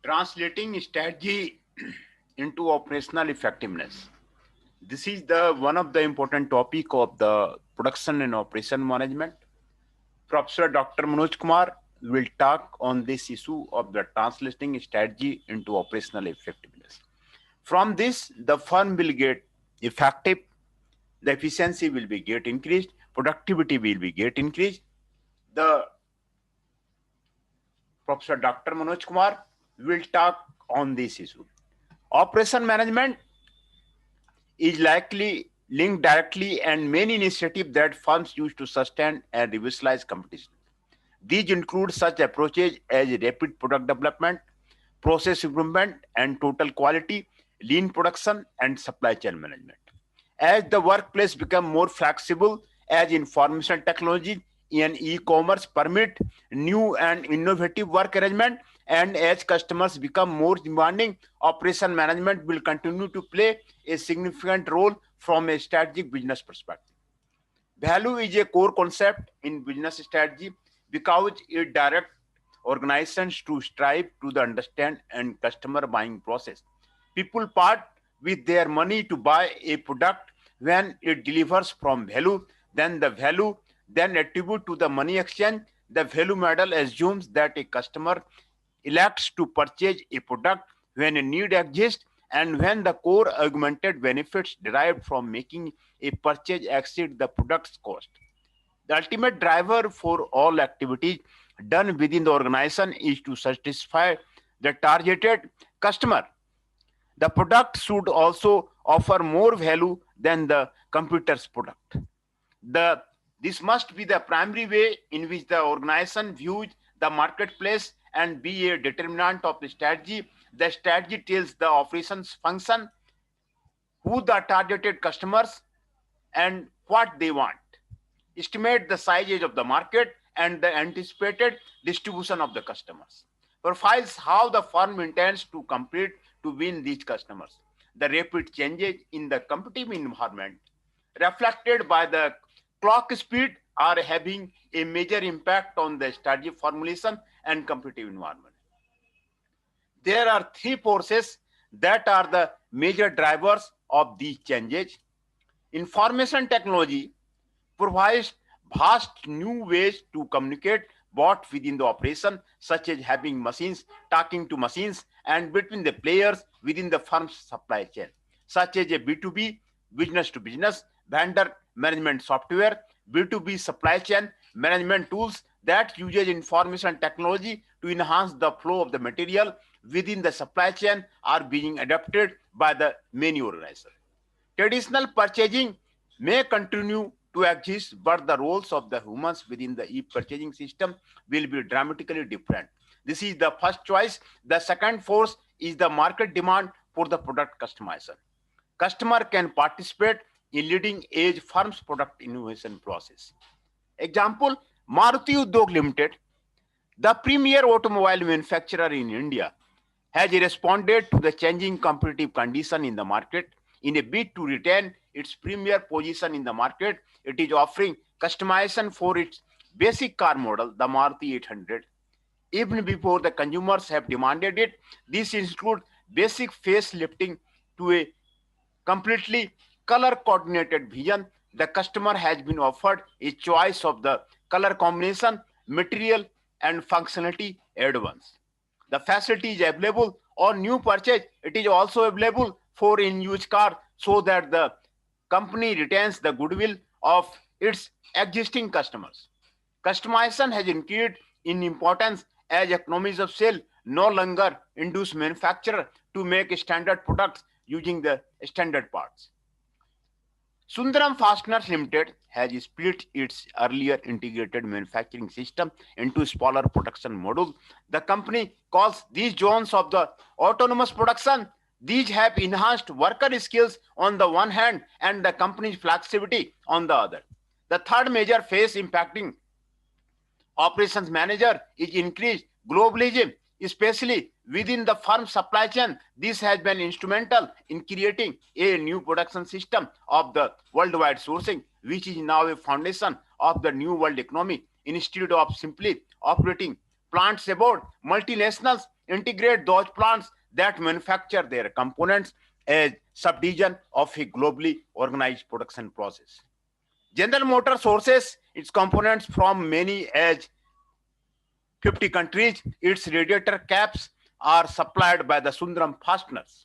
Translating strategy into operational effectiveness. This is the one of the important topic of the production and operation management. Professor Dr. Manoj Kumar will talk on this issue of the translating strategy into operational effectiveness. From this, the firm will get effective, the efficiency will be get increased, productivity will be get increased. The Professor Dr. Manoj Kumar will talk on this issue. Operation management is likely linked directly and many initiatives that firms use to sustain and revitalize competition. These include such approaches as rapid product development, process improvement and total quality, lean production, and supply chain management. As the workplace becomes more flexible, as information technology and e-commerce permit new and innovative work arrangement, and as customers become more demanding, operation management will continue to play a significant role from a strategic business perspective. Value is a core concept in business strategy because it directs organizations to strive to the understand and customer buying process. People part with their money to buy a product when it delivers from value, then the value then attribute to the money exchange. The value model assumes that a customer elects to purchase a product when a need exists and when the core augmented benefits derived from making a purchase exceed the product's cost. The ultimate driver for all activities done within the organization is to satisfy the targeted customer. The product should also offer more value than the competitor's product. The This must be the primary way in which the organization views the marketplace and be a determinant of the strategy. The strategy tells the operations function who the targeted customers and what they want, estimate the size of the market and the anticipated distribution of the customers, profiles how the firm intends to compete to win these customers. The rapid changes in the competitive environment reflected by the clock speed are having a major impact on the strategy formulation and competitive environment. There are three forces that are the major drivers of these changes. Information technology provides vast new ways to communicate both within the operation, such as having machines talking to machines, and between the players within the firm's supply chain, such as a B2B, business to business, vendor management software, B2B supply chain management tools that uses information technology to enhance the flow of the material within the supply chain are being adopted by the many organizations. Traditional purchasing may continue to exist, but the roles of the humans within the e-purchasing system will be dramatically different. This is the first choice. The second force is the market demand for the product customization. Customer can participate in leading edge firms product innovation process. Example, Maruti Udyog Limited, the premier automobile manufacturer in India, has responded to the changing competitive condition in the market. In a bid to retain its premier position in the market, it is offering customization for its basic car model, the Maruti 800. Even before the consumers have demanded it, this includes basic facelifting to a completely color coordinated vision. The customer has been offered a choice of the color combination, material, and functionality at once. The facility is available on new purchase. It is also available for in used car so that the company retains the goodwill of its existing customers. Customization has increased in importance as economies of scale no longer induce manufacturer to make standard products using the standard parts. Sundaram Fasteners Limited has split its earlier integrated manufacturing system into smaller production modules. The company calls these zones of the autonomous production. These have enhanced worker skills on the one hand and the company's flexibility on the other. The third major phase impacting operations manager is increased globalism, especially within the firm supply chain. This has been instrumental in creating a new production system of the worldwide sourcing, which is now a foundation of the new world economy. Instead of simply operating plants abroad. Multinationals integrate those plants that manufacture their components as subdivision of a globally organized production process. General Motors sources its components from many as 50 countries. Its radiator caps are supplied by the Sundaram fasteners.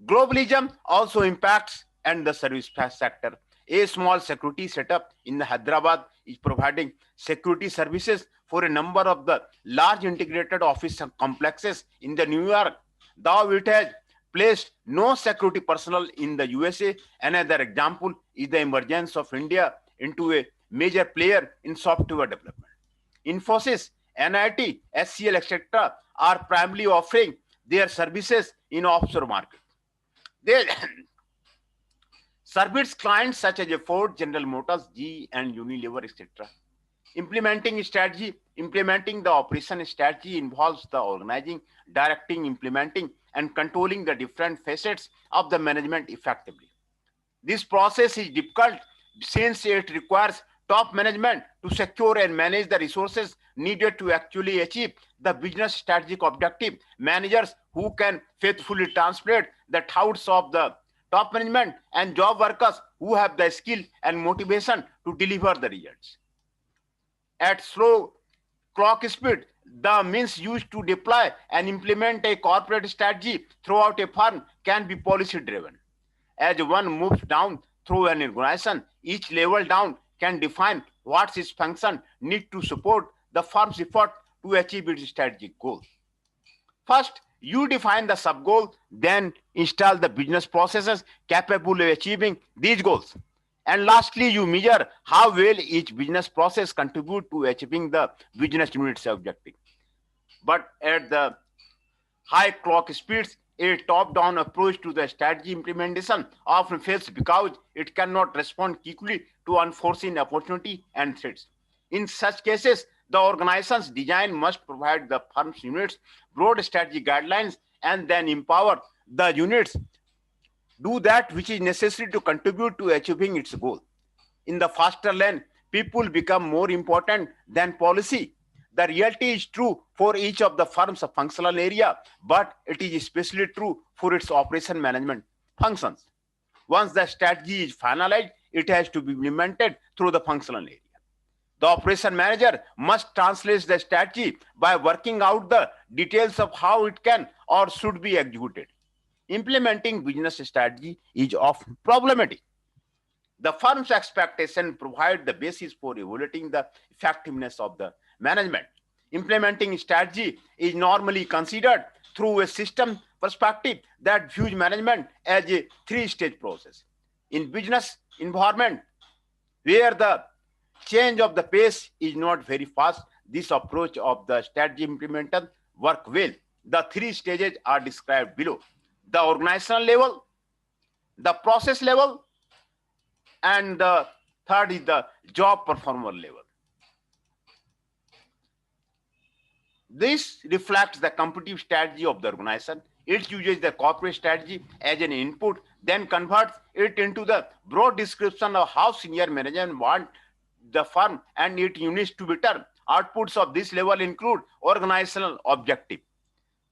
Globalism also impacts and the service sector. A small security setup in Hyderabad is providing security services for a number of the large integrated office complexes in the New York, though it has placed no security personnel in the USA. Another example is the emergence of India into a major player in software development. Infosys, NIT, SCL, etc. are primarily offering their services in offshore market. They service clients such as Ford, General Motors, GE, and Unilever, etc. Implementing the operation strategy involves the organizing, directing, implementing, and controlling the different facets of the management effectively. This process is difficult since it requires top management to secure and manage the resources needed to actually achieve the business strategic objective. Managers who can faithfully translate the thoughts of the top management and job workers who have the skill and motivation to deliver the results. At slow clock speed, the means used to deploy and implement a corporate strategy throughout a firm can be policy driven. As one moves down through an organization, each level down can define what its function need to support the firm's effort to achieve its strategic goal. First, you define the sub-goal, then install the business processes capable of achieving these goals. And lastly, you measure how well each business process contribute to achieving the business unit's objective. But at the high clock speeds, a top-down approach to the strategy implementation often fails because it cannot respond quickly to unforeseen opportunity and threats. In such cases, the organization's design must provide the firm's units broad strategy guidelines and then empower the units do that which is necessary to contribute to achieving its goal. In the faster lane, people become more important than policy. The reality is true for each of the firm's functional area, but it is especially true for its operation management functions. Once the strategy is finalized, it has to be implemented through the functional area. The operation manager must translate the strategy by working out the details of how it can or should be executed. Implementing business strategy is often problematic. The firm's expectation provide the basis for evaluating the effectiveness of the management. Implementing strategy is normally considered through a system perspective that views management as a three-stage process. In business environment, where the change of the pace is not very fast, this approach of the strategy implementation work well. The three stages are described below: the organizational level, the process level, and the third is the job performer level. This reflects the competitive strategy of the organization. It uses the corporate strategy as an input, then converts it into the broad description of how senior management want the firm and its units to be done. Outputs of this level include organizational objective.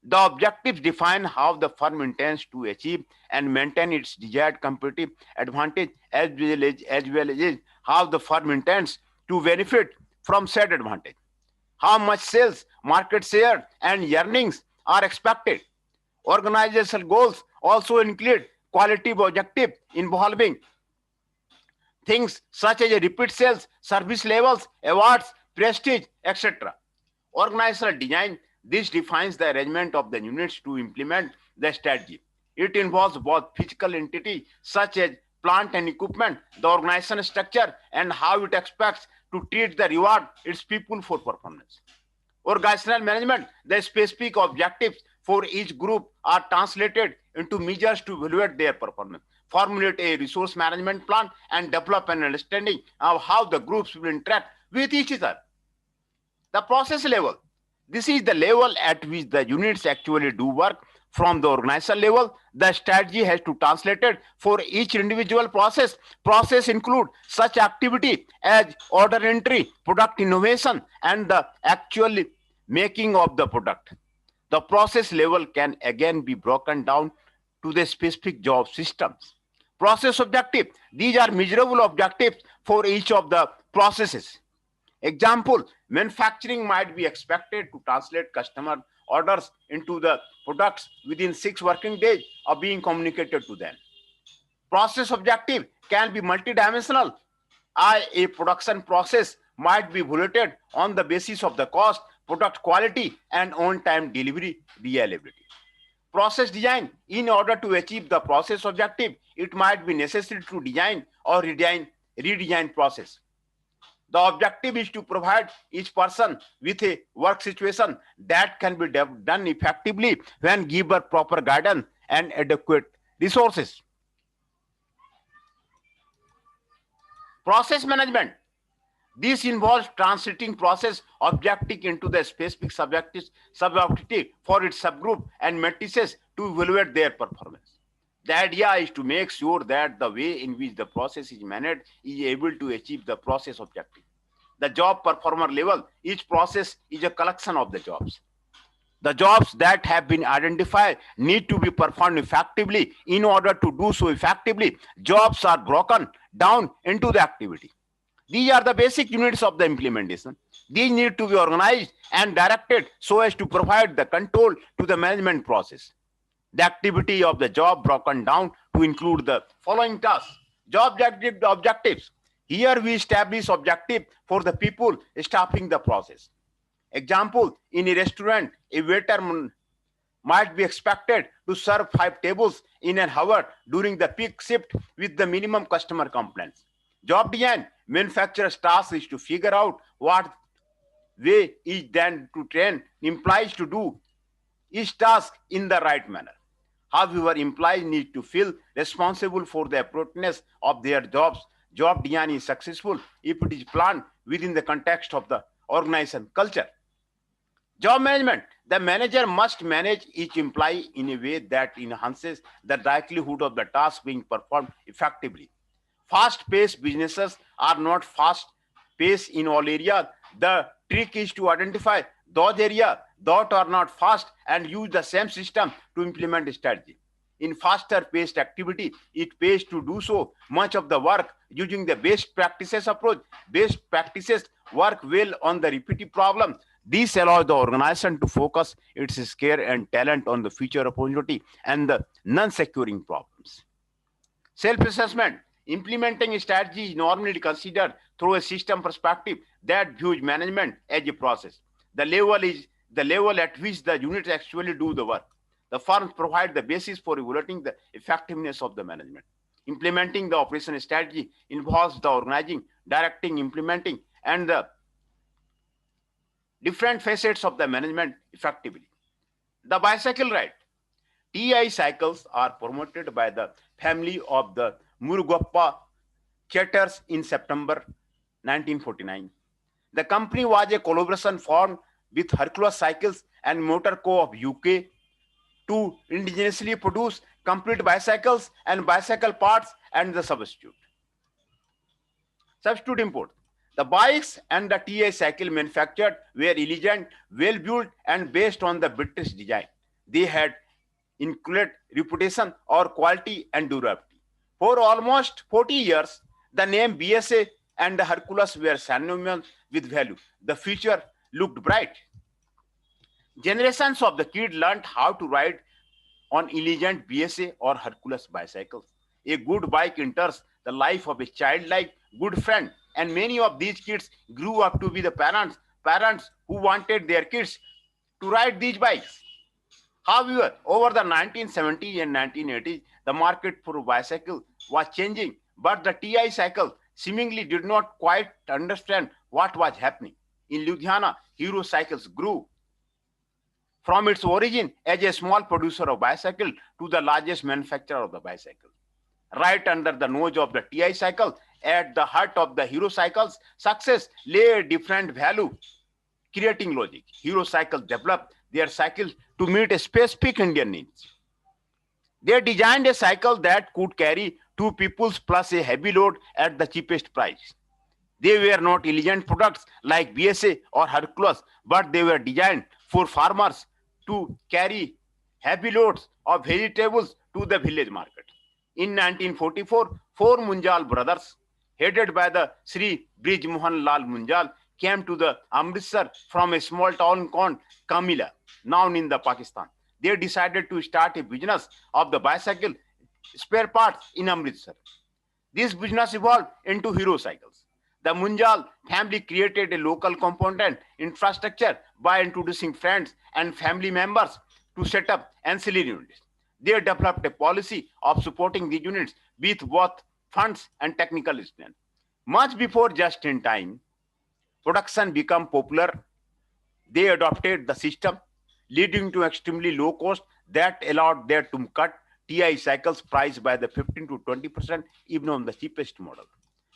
The objectives define how the firm intends to achieve and maintain its desired competitive advantage, as well as how the firm intends to benefit from said advantage. How much sales, market share, and earnings are expected. Organizational goals also include qualitative objectives involving things such as repeat sales, service levels, awards, prestige, etc. Organizational design, this defines the arrangement of the units to implement the strategy. It involves both physical entity such as plant and equipment, the organizational structure, and how it expects to treat the reward its people for performance. Organizational management, the specific objectives for each group are translated into measures to evaluate their performance. Formulate a resource management plan and develop an understanding of how the groups will interact with each other. The process level, this is the level at which the units actually do work. From the organizational level, the strategy has to translate it for each individual process. Process include such activity as order entry, product innovation, and the actual making of the product. The process level can again be broken down to the specific job systems. Process objective. These are measurable objectives for each of the processes. Example, manufacturing might be expected to translate customer orders into the products within 6 working days of being communicated to them. Process objective can be multidimensional. A production process might be evaluated on the basis of the cost, product quality, and on-time delivery reliability. Process design. In order to achieve the process objective, it might be necessary to design or redesign process. The objective is to provide each person with a work situation that can be done effectively when given proper guidance and adequate resources. Process management. This involves translating process objective into the specific subjective for its subgroup and matrices to evaluate their performance. The idea is to make sure that the way in which the process is managed is able to achieve the process objective. The job performer level, each process is a collection of the jobs. The jobs that have been identified need to be performed effectively. In order to do so effectively, jobs are broken down into the activity. These are the basic units of the implementation. These need to be organized and directed so as to provide the control to the management process. The activity of the job broken down to include the following tasks. Job objectives. Here we establish objective for the people staffing the process. Example, in a restaurant, a waiter might be expected to serve 5 tables in an hour during the peak shift with the minimum customer complaints. Job design. Manufacturer's task is to figure out what way is then to train employees to do each task in the right manner. However, employees need to feel responsible for the appropriateness of their jobs. Job design is successful if it is planned within the context of the organization culture. Job management. The manager must manage each employee in a way that enhances the likelihood of the task being performed effectively. Fast-paced businesses are not fast-paced in all areas. The trick is to identify those areas that are not fast and use the same system to implement a strategy. In faster-paced activity, it pays to do so much of the work using the best practices approach. Best practices work well on the repetitive problem. This allows the organization to focus its care and talent on the future opportunity and the non-securing problems. Self-assessment. Implementing a strategy is normally considered through a system perspective that views management as a process. The level is the level at which the units actually do the work. The firms provide the basis for evaluating the effectiveness of the management. Implementing the operation strategy involves the organizing, directing, implementing, and the different facets of the management effectively. The bicycle ride. TI cycles are promoted by the family of the Murugappa Chatters in September 1949. The company was a collaboration formed with Hercules Cycles and Motor Co of UK to indigenously produce complete bicycles and bicycle parts and the substitute. Substitute import. The bikes and the TI cycle manufactured were elegant, well built, and based on the British design. They had included reputation or quality and durability. For almost 40 years, the name BSA and the Hercules were synonymous with value. The future looked bright. Generations of the kids learned how to ride on elegant BSA or Hercules bicycles. A good bike enters the life of a childlike good friend, and many of these kids grew up to be the parents who wanted their kids to ride these bikes. However, over the 1970s and 1980s, the market for bicycle was changing, but the TI cycle seemingly did not quite understand what was happening. In Ludhiana, Hero Cycles grew from its origin as a small producer of bicycle to the largest manufacturer of the bicycle. Right under the nose of the TI cycle, at the heart of the Hero Cycles' success lay a different value creating logic. Hero Cycles developed their cycles to meet a specific Indian needs. They designed a cycle that could carry 2 people plus a heavy load at the cheapest price. They were not elegant products like BSA or Hercules, but they were designed for farmers to carry heavy loads of vegetables to the village market. In 1944, four Munjal brothers, headed by the Sri Brij Mohan Lal Munjal, came to the Amritsar from a small town called Kamila, now in the Pakistan. They decided to start a business of the bicycle spare parts in Amritsar. This business evolved into Hero Cycles. The Munjal family created a local component infrastructure by introducing friends and family members to set up ancillary units. They developed a policy of supporting the units with both funds and technical strength. Much before just in time production became popular, they adopted the system, leading to extremely low cost that allowed them to cut TI cycles price by the 15 to 20% even on the cheapest model.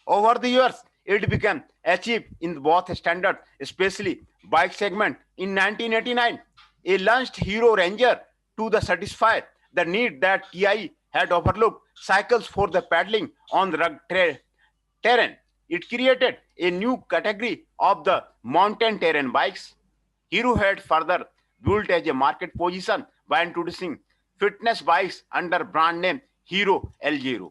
Over the years, it became achieved in both standards, especially bike segment. In 1989, a launched Hero Ranger to the satisfy the need that TI had overlooked cycles for the paddling on the rugged terrain. It created a new category of the mountain terrain bikes. Hero had further built as a market position by introducing fitness bikes under brand name Hero L0.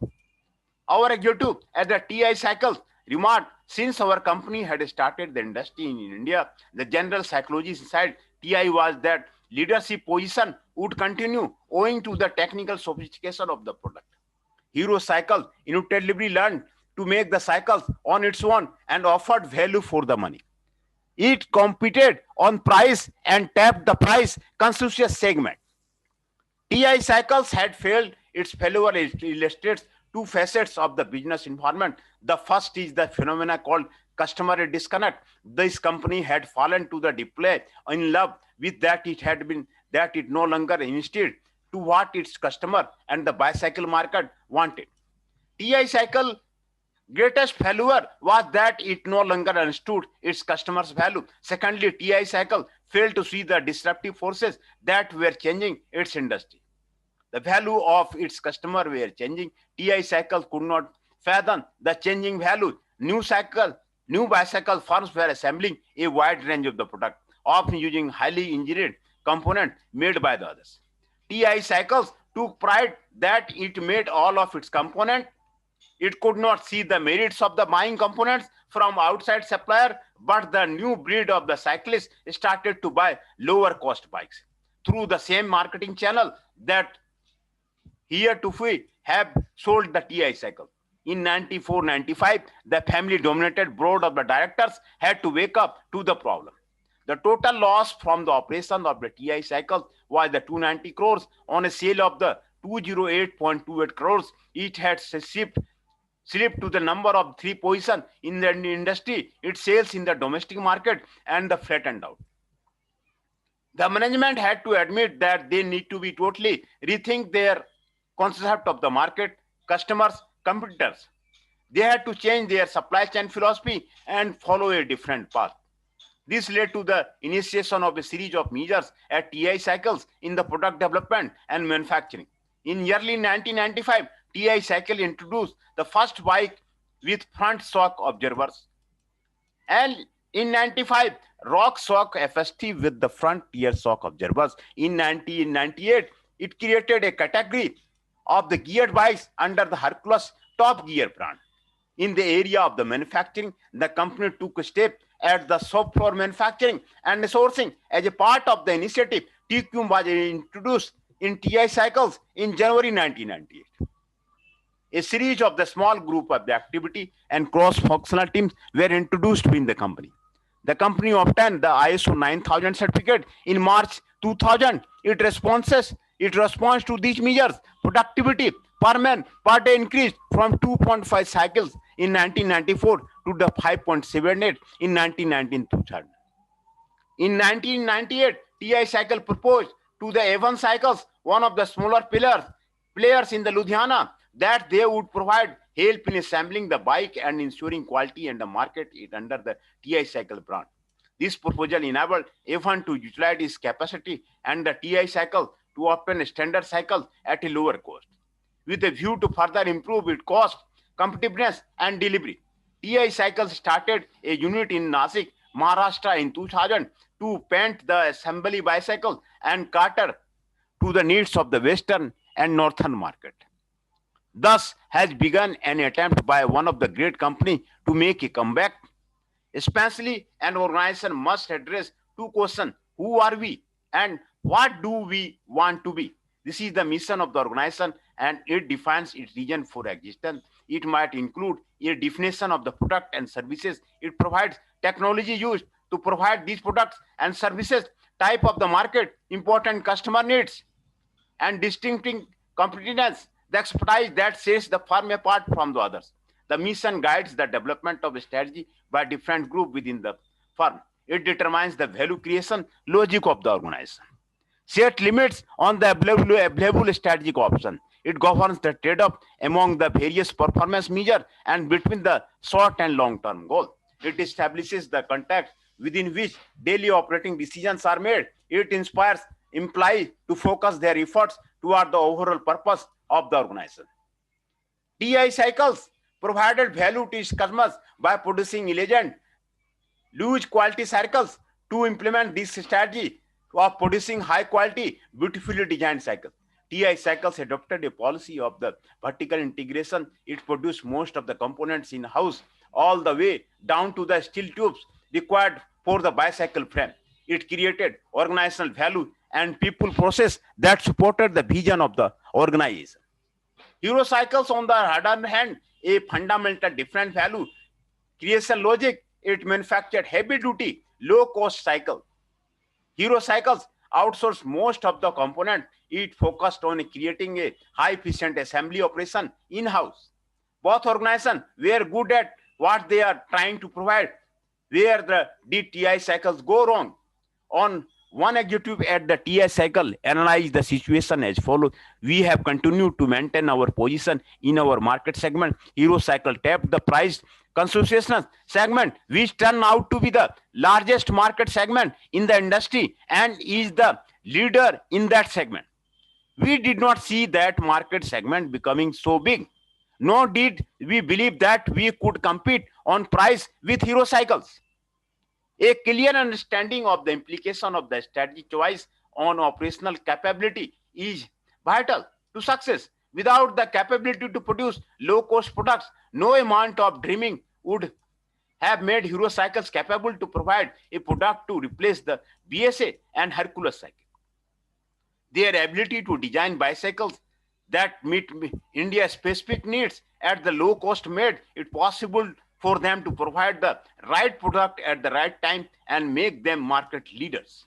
Our executive at the TI Cycles remarked, since our company had started the industry in India, the general psychology inside TI was that leadership position would continue owing to the technical sophistication of the product. Hero Cycle inevitably learned to make the cycles on its own and offered value for the money. It competed on price and tapped the price conscious segment. TI Cycles had failed. Its failure illustrates two facets of the business environment. The first is the phenomena called customer disconnect. This company had fallen to the display in love with that it no longer invested to what its customer and the bicycle market wanted. TI Cycle greatest failure was that it no longer understood its customers' value. Secondly, TI Cycle failed to see the disruptive forces that were changing its industry. The value of its customer were changing. TI Cycle could not fathom the changing value. New bicycle firms were assembling a wide range of the product, often using highly engineered components made by the others. TI Cycles took pride that it made all of its components. It could not see the merits of the buying components from outside supplier, but the new breed of the cyclists started to buy lower cost bikes through the same marketing channel that heretofore have sold the TI Cycle. In 94-95, the family-dominated board of the directors had to wake up to the problem. The total loss from the operation of the TI Cycle was the 290 crores on a sale of the 208.28 crores. It had slipped to the number of 3 position in the industry. Its sales in the domestic market and the flattened out. The management had to admit that they need to be totally rethink their concept of the market, customers, competitors. They had to change their supply chain philosophy and follow a different path. This led to the initiation of a series of measures at TI Cycles in the product development and manufacturing. In early 1995, TI Cycle introduced the first bike with front shock observers. And in 95, Rock Shock FST with the front rear shock observers. In 1998, it created a category of the geared bikes under the Hercules Top Gear brand. In the area of the manufacturing, the company took a step at the shop floor manufacturing and sourcing. As a part of the initiative, TQM was introduced in TI Cycles in January 1998. A series of the small group of the activity and cross-functional teams were introduced within the company. The company obtained the ISO 9000 certificate in March 2000. It responds to these measures. Productivity per man per day increased from 2.5 cycles in 1994 to the 5.78 in 1999-2000. In 1998, TI Cycle proposed to the Avon Cycles, one of the smaller players in the Ludhiana, that they would provide help in assembling the bike and ensuring quality and the market it under the TI Cycle brand. This proposal enabled Avon to utilize its capacity and the TI Cycle to obtain a standard cycle at a lower cost, with a view to further improve its cost, competitiveness, and delivery. TI Cycles started a unit in Nasik, Maharashtra in 2000 to paint the assembly bicycle and cater to the needs of the western and northern market. Thus has begun an attempt by one of the great company to make a comeback. Especially an organization must address two questions: who are we and what do we want to be? This is the mission of the organization and it defines its reason for existence. It might include a definition of the product and services it provides, technology used to provide these products and services, type of the market, important customer needs, and distinctive competence, the expertise that sets the firm apart from the others. The mission guides the development of a strategy by different groups within the firm. It determines the value creation logic of the organization. Set limits on the available strategic option. It governs the trade-off among the various performance measures and between the short and long-term goal. It establishes the context within which daily operating decisions are made. It inspires employees to focus their efforts toward the overall purpose of the organization. TI Cycles provided value to its customers by producing elegant, huge quality cycles. To implement this strategy of producing high quality, beautifully designed cycles, TI Cycles adopted a policy of the vertical integration. It produced most of the components in-house, all the way down to the steel tubes required for the bicycle frame. It created organizational value and people process that supported the vision of the organization. Hero Cycles, on the other hand, a fundamental different value creation logic. It manufactured heavy duty, low cost cycle. Hero Cycles outsourced most of the component. It focused on creating a high efficient assembly operation in-house. Both organizations were good at what they are trying to provide. Where the TI Cycles go wrong? On one executive at the TI Cycle analyzed the situation as follows: we have continued to maintain our position in our market segment. Hero Cycle tapped the price concession segment, which turned out to be the largest market segment in the industry and is the leader in that segment. We did not see that market segment becoming so big. Nor did we believe that we could compete on price with Hero Cycles. A clear understanding of the implication of the strategy choice on operational capability is vital to success. Without the capability to produce low cost products, no amount of dreaming would have made Hero Cycles capable to provide a product to replace the BSA and Hercules cycle. Their ability to design bicycles that meet India's specific needs at the low cost made it possible for them to provide the right product at the right time and make them market leaders.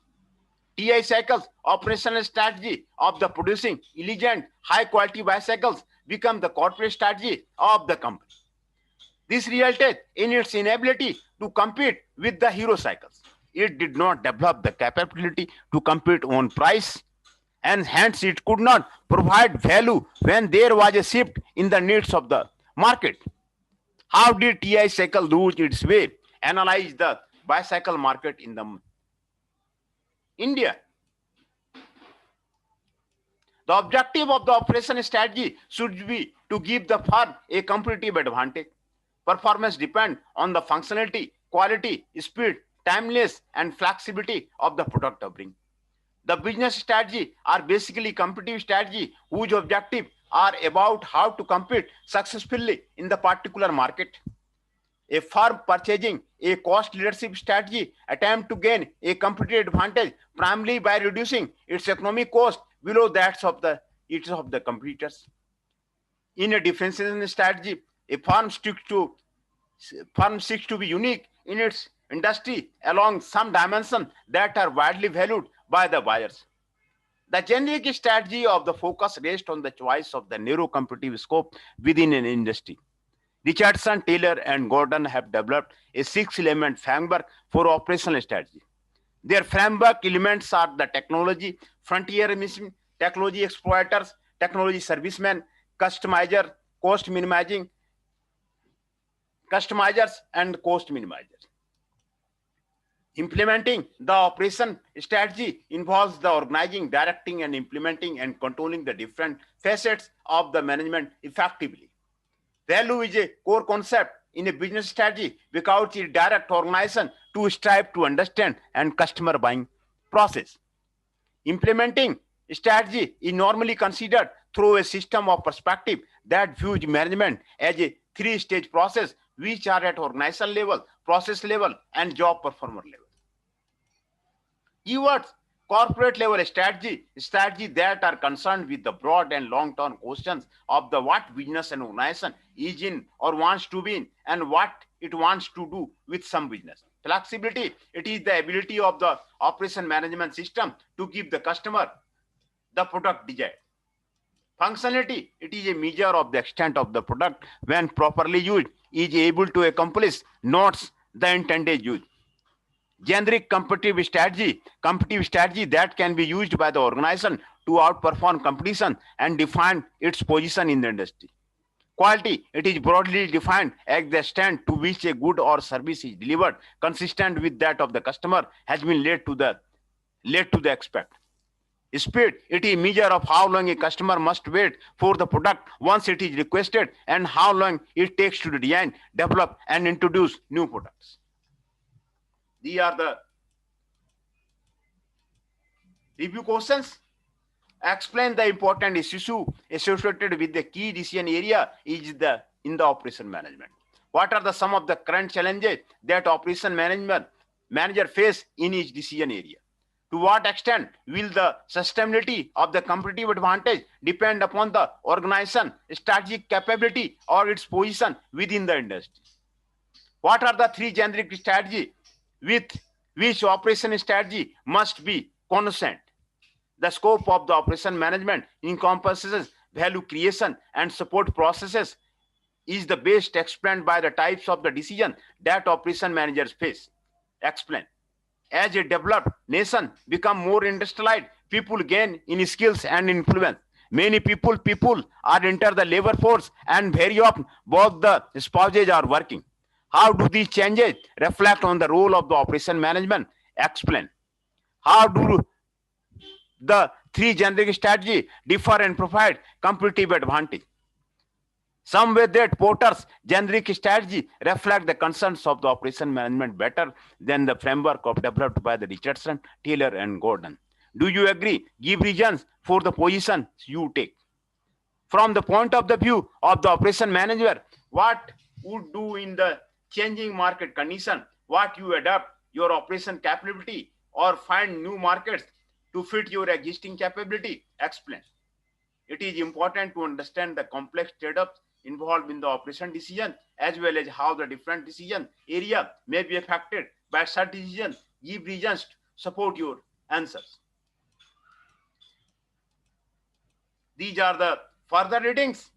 TI Cycles' operational strategy of the producing elegant, high-quality bicycles become the corporate strategy of the company. This resulted in its inability to compete with the Hero Cycles. It did not develop the capability to compete on price, and hence it could not provide value when there was a shift in the needs of the market. How did TI Cycle lose its way? Analyze the bicycle market in the India. The objective of the operation strategy should be to give the firm a competitive advantage. Performance depends on the functionality, quality, speed, timeliness, and flexibility of the product offering. The business strategy are basically competitive strategy whose objective are about how to compete successfully in the particular market. A firm purchasing a cost leadership strategy attempt to gain a competitive advantage primarily by reducing its economic cost below that of the competitors. In a differentiation strategy, a firm seeks to be unique in its industry along some dimensions that are widely valued by the buyers. The generic strategy of the focus rests on the choice of the narrow competitive scope within an industry. Richardson, Taylor, and Gordon have developed a six-element framework for operational strategy. Their framework elements are the technology, frontier mission, technology exploiters, technology servicemen, customizer, cost minimizing, customizers, and cost minimizers. Implementing the operation strategy involves the organizing, directing, and implementing and controlling the different facets of the management effectively. Value is a core concept in a business strategy because it directs organization to strive to understand and customer buying process. Implementing strategy is normally considered through a system of perspective that views management as a three-stage process, which are at organizational level, process level, and job performer level. Keywords: corporate level strategy that are concerned with the broad and long-term questions of the what business and organization is in or wants to be in, and what it wants to do with some business. Flexibility: it is the ability of the operation management system to give the customer the product desired. Functionality: it is a measure of the extent of the product when properly used is able to accomplish not the intended use. Generic competitive strategy that can be used by the organization to outperform competition and define its position in the industry. Quality: it is broadly defined as the extent to which a good or service is delivered consistent with that of the customer has been led to the expect. Speed: it is a measure of how long a customer must wait for the product once it is requested and how long it takes to design, develop, and introduce new products. These are the review questions. Explain the important issue associated with the key decision area in the operation management. What are some of the current challenges that operation manager face in each decision area? To what extent will the sustainability of the competitive advantage depend upon the organization strategic capability or its position within the industry? What are the three generic strategies with which operation strategy must be consistent? The scope of the operation management encompasses value creation and support processes is the best explained by the types of the decision that operation managers face. Explain. As a developed nation become more industrialized, people gain in skills and influence. Many people are enter the labor force and very often both the spouses are working. How do these changes reflect on the role of the operation management? Explain. How do the three generic strategy differ and provide competitive advantage? Some way that Porter's generic strategy reflect the concerns of the operation management better than the framework of developed by the Richardson, Taylor, and Gordon. Do you agree? Give reasons for the position you take. From the point of the view of the operation manager, what would do in the changing market condition? What you adapt your operation capability or find new markets to fit your existing capability? Explain. It is important to understand the complex trade-offs involved in the operation decision as well as how the different decision area may be affected by such decisions. Give reasons to support your answers. These are the further readings